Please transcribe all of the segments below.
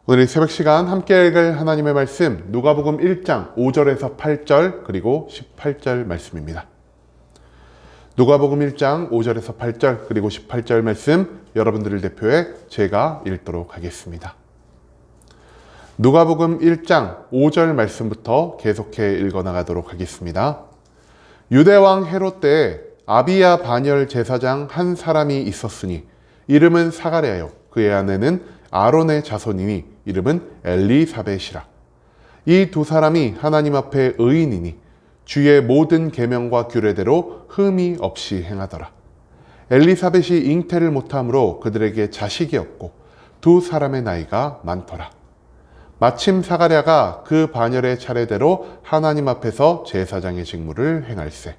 오늘 이 새벽 시간 함께 읽을 하나님의 말씀 누가복음 1장 5절에서 8절 그리고 18절 말씀입니다. 누가복음 1장 5절에서 8절 그리고 18절 말씀 여러분들을 대표해 제가 읽도록 하겠습니다. 누가복음 1장 5절 말씀부터 계속해 읽어나가도록 하겠습니다. 유대왕 헤롯 때에 아비야 반열 제사장 한 사람이 있었으니 이름은 사가랴요 그의 아내는 아론의 자손이니 이름은 엘리사벳이라. 이 두 사람이 하나님 앞에 의인이니 주의 모든 계명과 규례대로 흠이 없이 행하더라. 엘리사벳이 잉태를 못함으로 그들에게 자식이 없고 두 사람의 나이가 많더라. 마침 사가랴가 그 반열의 차례대로 하나님 앞에서 제사장의 직무를 행할세.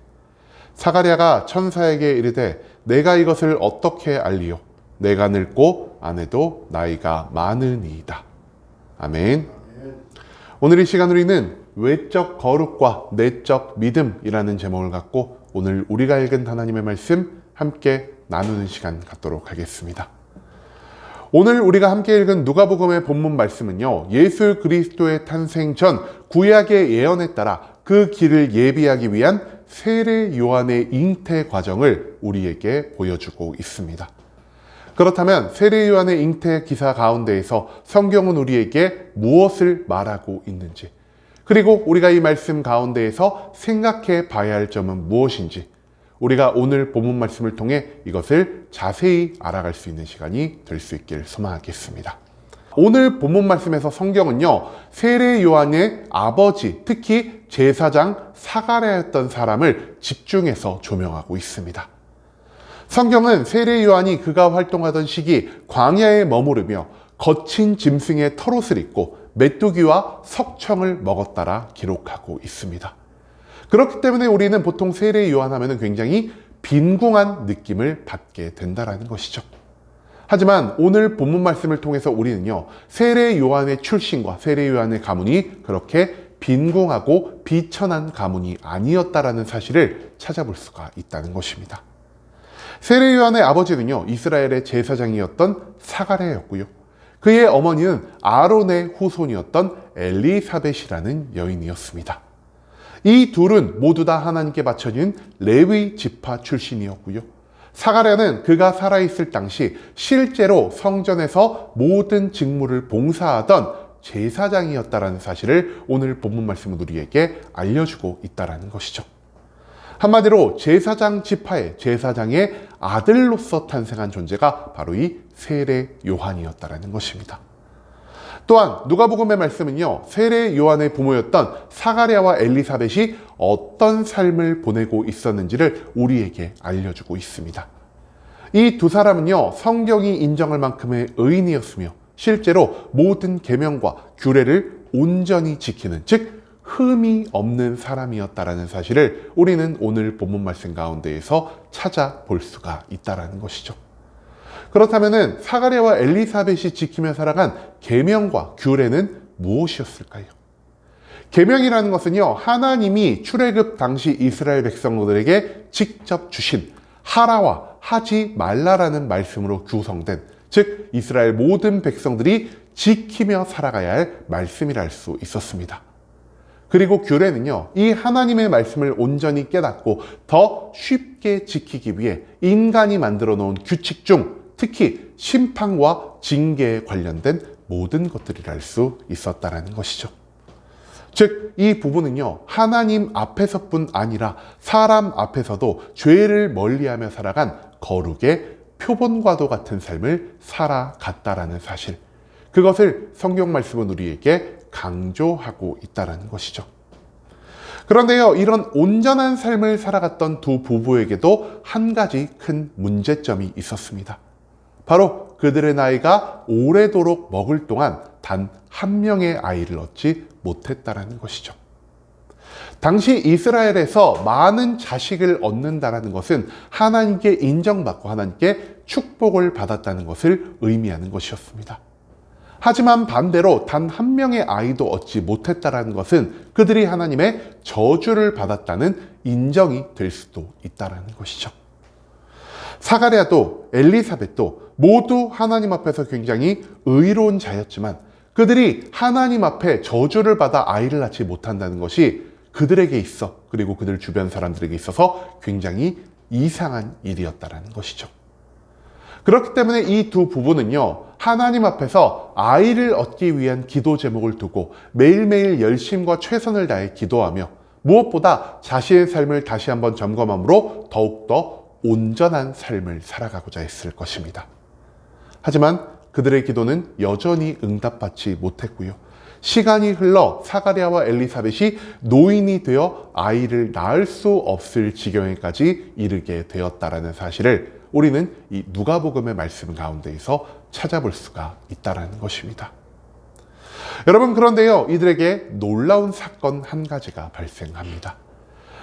사가랴가 천사에게 이르되 내가 이것을 어떻게 알리요? 내가 늙고 아내도 나이가 많으니이다. 아멘. 오늘 이 시간 우리는 외적 거룩과 내적 믿음이라는 제목을 갖고 오늘 우리가 읽은 하나님의 말씀 함께 나누는 시간 갖도록 하겠습니다. 오늘 우리가 함께 읽은 누가복음의 본문 말씀은요, 예수 그리스도의 탄생 전 구약의 예언에 따라 그 길을 예비하기 위한 세례 요한의 잉태 과정을 우리에게 보여주고 있습니다. 그렇다면 세례 요한의 잉태 기사 가운데에서 성경은 우리에게 무엇을 말하고 있는지, 그리고 우리가 이 말씀 가운데에서 생각해 봐야 할 점은 무엇인지 우리가 오늘 본문 말씀을 통해 이것을 자세히 알아갈 수 있는 시간이 될 수 있길 소망하겠습니다. 오늘 본문 말씀에서 성경은요, 세례 요한의 아버지, 특히 제사장 사가랴였던 사람을 집중해서 조명하고 있습니다. 성경은 세례 요한이 그가 활동하던 시기 광야에 머무르며 거친 짐승의 털옷을 입고 메뚜기와 석청을 먹었다라 기록하고 있습니다. 그렇기 때문에 우리는 보통 세례 요한 하면은 굉장히 빈궁한 느낌을 받게 된다라는 것이죠. 하지만 오늘 본문 말씀을 통해서 우리는요, 세례 요한의 출신과 세례 요한의 가문이 그렇게 빈궁하고 비천한 가문이 아니었다라는 사실을 찾아볼 수가 있다는 것입니다. 세례 요한의 아버지는요, 이스라엘의 제사장이었던 사가랴였고요. 그의 어머니는 아론의 후손이었던 엘리사벳이라는 여인이었습니다. 이 둘은 모두 다 하나님께 바쳐진 레위 지파 출신이었고요. 사가랴는 그가 살아있을 당시 실제로 성전에서 모든 직무를 봉사하던 제사장이었다라는 사실을 오늘 본문 말씀은 우리에게 알려주고 있다는 것이죠. 한마디로 제사장 지파의 제사장의 아들로서 탄생한 존재가 바로 이 세례 요한이었다라는 것입니다. 또한 누가복음의 말씀은요, 세례 요한의 부모였던 사가랴와 엘리사벳이 어떤 삶을 보내고 있었는지를 우리에게 알려주고 있습니다. 이 두 사람은요, 성경이 인정할 만큼의 의인이었으며 실제로 모든 계명과 규례를 온전히 지키는, 즉 흠이 없는 사람이었다라는 사실을 우리는 오늘 본문 말씀 가운데에서 찾아볼 수가 있다라는 것이죠. 그렇다면 사가랴와 엘리사벳이 지키며 살아간 계명과 규례는 무엇이었을까요? 계명이라는 것은요, 하나님이 출애굽 당시 이스라엘 백성들에게 직접 주신 하라와 하지 말라라는 말씀으로 구성된, 즉 이스라엘 모든 백성들이 지키며 살아가야 할 말씀이라 할 수 있었습니다. 그리고 규례는요, 이 하나님의 말씀을 온전히 깨닫고 더 쉽게 지키기 위해 인간이 만들어 놓은 규칙 중 특히 심판과 징계에 관련된 모든 것들이라 할 수 있었다는 것이죠. 즉, 이 부분은요, 하나님 앞에서뿐 아니라 사람 앞에서도 죄를 멀리하며 살아간 거룩의 표본과도 같은 삶을 살아갔다라는 사실, 그것을 성경 말씀은 우리에게 강조하고 있다는 것이죠. 그런데요, 이런 온전한 삶을 살아갔던 두 부부에게도 한 가지 큰 문제점이 있었습니다. 바로 그들의 나이가 오래도록 먹을 동안 단 한 명의 아이를 얻지 못했다는 것이죠. 당시 이스라엘에서 많은 자식을 얻는다는 것은 하나님께 인정받고 하나님께 축복을 받았다는 것을 의미하는 것이었습니다. 하지만 반대로 단 한 명의 아이도 얻지 못했다는 것은 그들이 하나님의 저주를 받았다는 인정이 될 수도 있다는 것이죠. 사가랴도 엘리사벳도 모두 하나님 앞에서 굉장히 의로운 자였지만 그들이 하나님 앞에 저주를 받아 아이를 낳지 못한다는 것이 그들에게 있어, 그리고 그들 주변 사람들에게 있어서 굉장히 이상한 일이었다는 것이죠. 그렇기 때문에 이 두 부부는요, 하나님 앞에서 아이를 얻기 위한 기도 제목을 두고 매일매일 열심과 최선을 다해 기도하며 무엇보다 자신의 삶을 다시 한번 점검함으로 더욱더 온전한 삶을 살아가고자 했을 것입니다. 하지만 그들의 기도는 여전히 응답받지 못했고요. 시간이 흘러 사가랴와 엘리사벳이 노인이 되어 아이를 낳을 수 없을 지경에까지 이르게 되었다라는 사실을 우리는 이 누가복음의 말씀 가운데에서 찾아볼 수가 있다라는 것입니다. 여러분, 그런데요, 이들에게 놀라운 사건 한 가지가 발생합니다.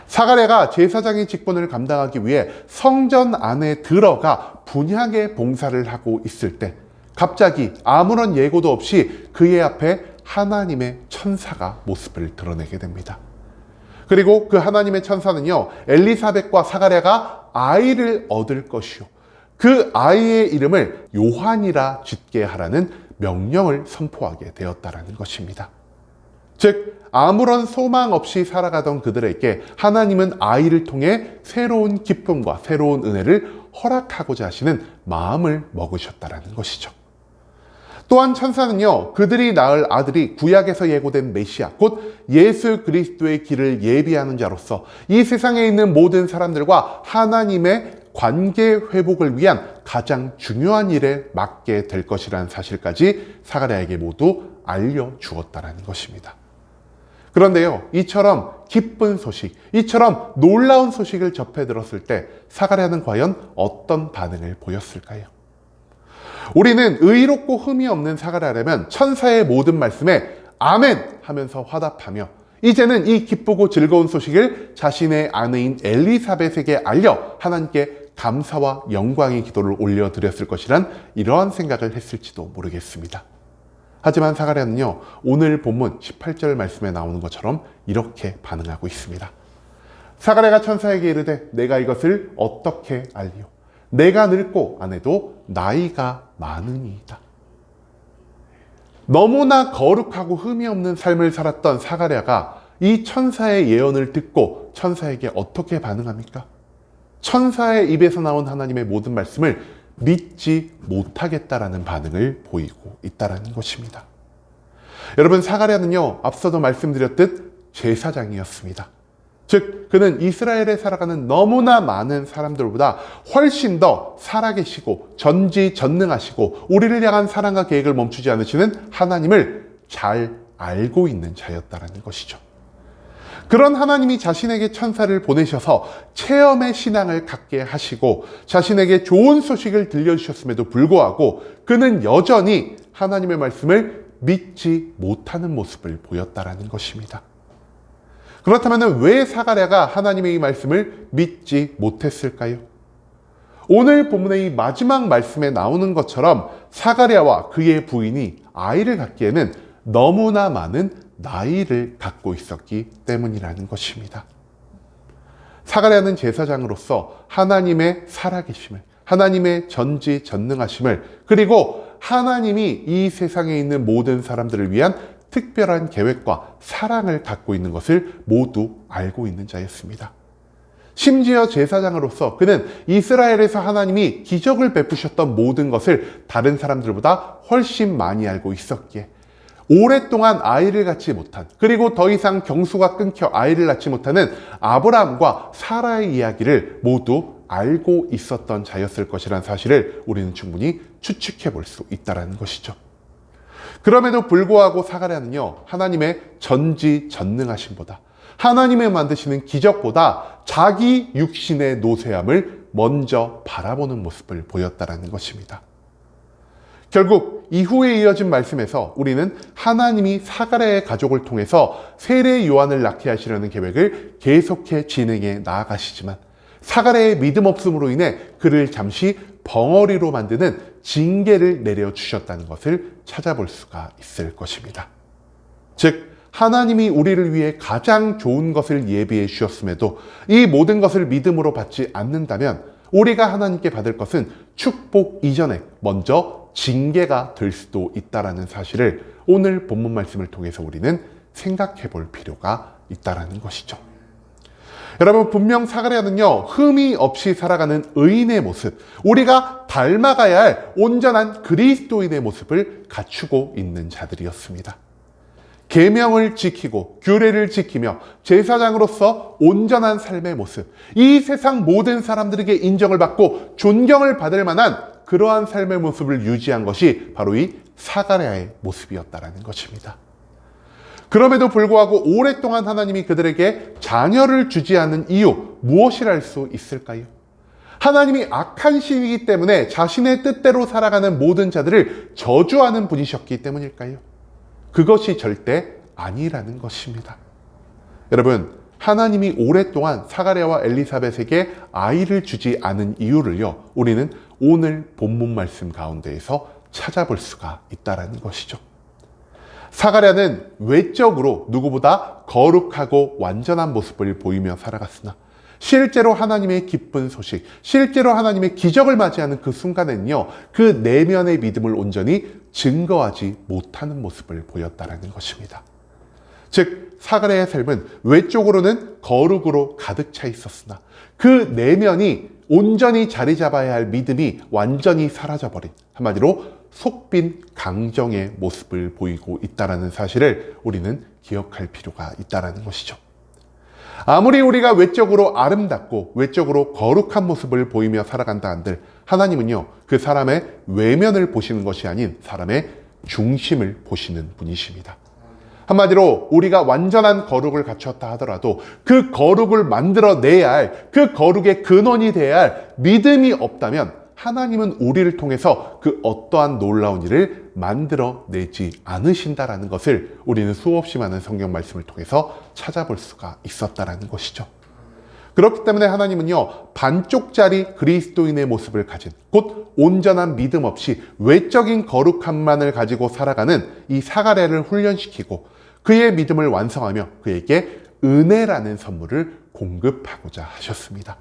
사가랴가 제사장의 직분을 감당하기 위해 성전 안에 들어가 분향의 봉사를 하고 있을 때 갑자기 아무런 예고도 없이 그의 앞에 하나님의 천사가 모습을 드러내게 됩니다. 그리고 그 하나님의 천사는요, 엘리사벳과 사가랴가 아이를 얻을 것이요, 그 아이의 이름을 요한이라 짓게 하라는 명령을 선포하게 되었다라는 것입니다. 즉, 아무런 소망 없이 살아가던 그들에게 하나님은 아이를 통해 새로운 기쁨과 새로운 은혜를 허락하고자 하시는 마음을 먹으셨다라는 것이죠. 또한 천사는요, 그들이 낳을 아들이 구약에서 예고된 메시아, 곧 예수 그리스도의 길을 예비하는 자로서 이 세상에 있는 모든 사람들과 하나님의 관계 회복을 위한 가장 중요한 일에 맡게 될 것이라는 사실까지 사가랴에게 모두 알려주었다는 것입니다. 그런데요, 이처럼 기쁜 소식, 이처럼 놀라운 소식을 접해 들었을 때 사가랴는 과연 어떤 반응을 보였을까요? 우리는 의롭고 흠이 없는 사가랴라면 천사의 모든 말씀에 아멘 하면서 화답하며 이제는 이 기쁘고 즐거운 소식을 자신의 아내인 엘리사벳에게 알려 하나님께 감사와 영광의 기도를 올려드렸을 것이란 이러한 생각을 했을지도 모르겠습니다. 하지만 사가랴는요, 오늘 본문 18절 말씀에 나오는 것처럼 이렇게 반응하고 있습니다. 사가랴가 천사에게 이르되 내가 이것을 어떻게 알리오? 내가 늙고 아내도 나이가 많으니이다. 너무나 거룩하고 흠이 없는 삶을 살았던 사가랴가 이 천사의 예언을 듣고 천사에게 어떻게 반응합니까? 천사의 입에서 나온 하나님의 모든 말씀을 믿지 못하겠다라는 반응을 보이고 있다는 것입니다. 여러분, 사가랴는요, 앞서도 말씀드렸듯 제사장이었습니다. 즉, 그는 이스라엘에 살아가는 너무나 많은 사람들보다 훨씬 더 살아계시고 전지전능하시고 우리를 향한 사랑과 계획을 멈추지 않으시는 하나님을 잘 알고 있는 자였다는 것이죠. 그런 하나님이 자신에게 천사를 보내셔서 체험의 신앙을 갖게 하시고 자신에게 좋은 소식을 들려주셨음에도 불구하고 그는 여전히 하나님의 말씀을 믿지 못하는 모습을 보였다는 것입니다. 그렇다면 왜 사가랴가 하나님의 이 말씀을 믿지 못했을까요? 오늘 본문의 이 마지막 말씀에 나오는 것처럼 사가랴와 그의 부인이 아이를 갖기에는 너무나 많은 나이를 갖고 있었기 때문이라는 것입니다. 사가랴는 제사장으로서 하나님의 살아계심을, 하나님의 전지전능하심을, 그리고 하나님이 이 세상에 있는 모든 사람들을 위한 특별한 계획과 사랑을 갖고 있는 것을 모두 알고 있는 자였습니다. 심지어 제사장으로서 그는 이스라엘에서 하나님이 기적을 베푸셨던 모든 것을 다른 사람들보다 훨씬 많이 알고 있었기에 오랫동안 아이를 갖지 못한, 그리고 더 이상 경수가 끊겨 아이를 낳지 못하는 아브라함과 사라의 이야기를 모두 알고 있었던 자였을 것이라는 사실을 우리는 충분히 추측해 볼 수 있다는 것이죠. 그럼에도 불구하고 사가랴는요, 하나님의 전지전능하심보다, 하나님의 만드시는 기적보다 자기 육신의 노쇠함을 먼저 바라보는 모습을 보였다는 것입니다. 결국 이후에 이어진 말씀에서 우리는 하나님이 사가랴의 가족을 통해서 세례 요한을 낳게 하시려는 계획을 계속해 진행해 나아가시지만 사가랴의 믿음 없음으로 인해 그를 잠시 벙어리로 만드는 징계를 내려주셨다는 것을 찾아볼 수가 있을 것입니다. 즉, 하나님이 우리를 위해 가장 좋은 것을 예비해 주셨음에도 이 모든 것을 믿음으로 받지 않는다면 우리가 하나님께 받을 것은 축복 이전에 먼저 징계가 될 수도 있다는 사실을 오늘 본문 말씀을 통해서 우리는 생각해 볼 필요가 있다는 것이죠. 여러분, 분명 사가랴는요, 흠이 없이 살아가는 의인의 모습, 우리가 닮아가야 할 온전한 그리스도인의 모습을 갖추고 있는 자들이었습니다. 계명을 지키고 규례를 지키며 제사장으로서 온전한 삶의 모습, 이 세상 모든 사람들에게 인정을 받고 존경을 받을 만한 그러한 삶의 모습을 유지한 것이 바로 이 사가랴의 모습이었다는 것입니다. 그럼에도 불구하고 오랫동안 하나님이 그들에게 자녀를 주지 않는 이유, 무엇이라 할 수 있을까요? 하나님이 악한 신이기 때문에 자신의 뜻대로 살아가는 모든 자들을 저주하는 분이셨기 때문일까요? 그것이 절대 아니라는 것입니다. 여러분, 하나님이 오랫동안 사가랴와 엘리사벳에게 아이를 주지 않은 이유를요, 우리는 오늘 본문 말씀 가운데에서 찾아볼 수가 있다는 것이죠. 사가랴는 외적으로 누구보다 거룩하고 완전한 모습을 보이며 살아갔으나 실제로 하나님의 기쁜 소식, 실제로 하나님의 기적을 맞이하는 그 순간에는요, 그 내면의 믿음을 온전히 증거하지 못하는 모습을 보였다는 것입니다. 즉, 사가랴의 삶은 외적으로는 거룩으로 가득 차 있었으나 그 내면이 온전히 자리 잡아야 할 믿음이 완전히 사라져버린, 한마디로 속빈 강정의 모습을 보이고 있다는 사실을 우리는 기억할 필요가 있다는 것이죠. 아무리 우리가 외적으로 아름답고 외적으로 거룩한 모습을 보이며 살아간다 한들 하나님은요, 그 사람의 외면을 보시는 것이 아닌 사람의 중심을 보시는 분이십니다. 한마디로 우리가 완전한 거룩을 갖추었다 하더라도 그 거룩을 만들어내야 할, 그 거룩의 근원이 되어야 할 믿음이 없다면 하나님은 우리를 통해서 그 어떠한 놀라운 일을 만들어내지 않으신다라는 것을 우리는 수없이 많은 성경 말씀을 통해서 찾아볼 수가 있었다라는 것이죠. 그렇기 때문에 하나님은요, 반쪽짜리 그리스도인의 모습을 가진, 곧 온전한 믿음 없이 외적인 거룩함만을 가지고 살아가는 이 사가랴를 훈련시키고 그의 믿음을 완성하며 그에게 은혜라는 선물을 공급하고자 하셨습니다.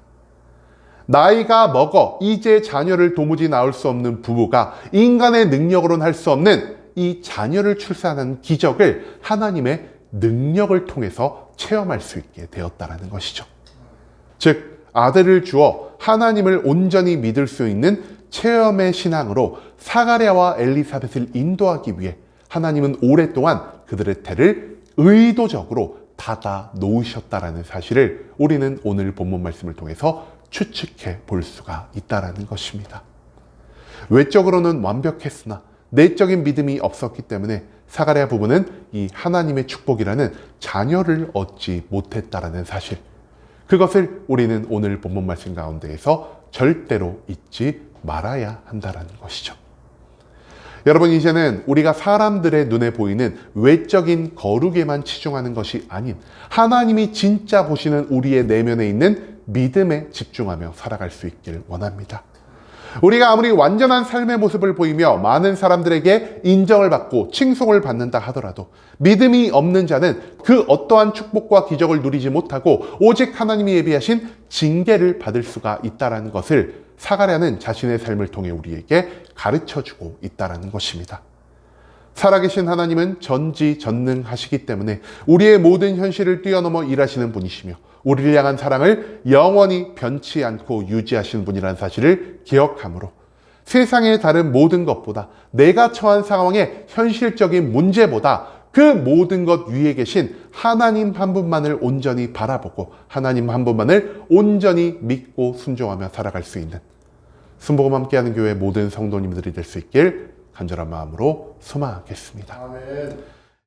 나이가 먹어 이제 자녀를 도무지 낳을 수 없는 부부가 인간의 능력으로는 할 수 없는 이 자녀를 출산하는 기적을 하나님의 능력을 통해서 체험할 수 있게 되었다는 것이죠. 즉, 아들을 주어 하나님을 온전히 믿을 수 있는 체험의 신앙으로 사가랴와 엘리사벳을 인도하기 위해 하나님은 오랫동안 그들의 태를 의도적으로 닫아 놓으셨다는 사실을 우리는 오늘 본문 말씀을 통해서 추측해 볼 수가 있다는 것입니다. 외적으로는 완벽했으나 내적인 믿음이 없었기 때문에 사가랴 부부는 이 하나님의 축복이라는 자녀를 얻지 못했다는 사실, 그것을 우리는 오늘 본문 말씀 가운데에서 절대로 잊지 말아야 한다는 것이죠. 여러분, 이제는 우리가 사람들의 눈에 보이는 외적인 거룩에만 치중하는 것이 아닌 하나님이 진짜 보시는 우리의 내면에 있는 믿음에 집중하며 살아갈 수 있길 원합니다. 우리가 아무리 완전한 삶의 모습을 보이며 많은 사람들에게 인정을 받고 칭송을 받는다 하더라도 믿음이 없는 자는 그 어떠한 축복과 기적을 누리지 못하고 오직 하나님이 예비하신 징계를 받을 수가 있다는 것을 사가랴는 자신의 삶을 통해 우리에게 가르쳐주고 있다는 것입니다. 살아계신 하나님은 전지전능하시기 때문에 우리의 모든 현실을 뛰어넘어 일하시는 분이시며 우리를 향한 사랑을 영원히 변치 않고 유지하시는 분이라는 사실을 기억하므로 세상의 다른 모든 것보다 내가 처한 상황의 현실적인 문제보다 그 모든 것 위에 계신 하나님 한 분만을 온전히 바라보고 하나님 한 분만을 온전히 믿고 순종하며 살아갈 수 있는 순복음 함께하는 교회 모든 성도님들이 될 수 있길 간절한 마음으로 소망하겠습니다. 아멘.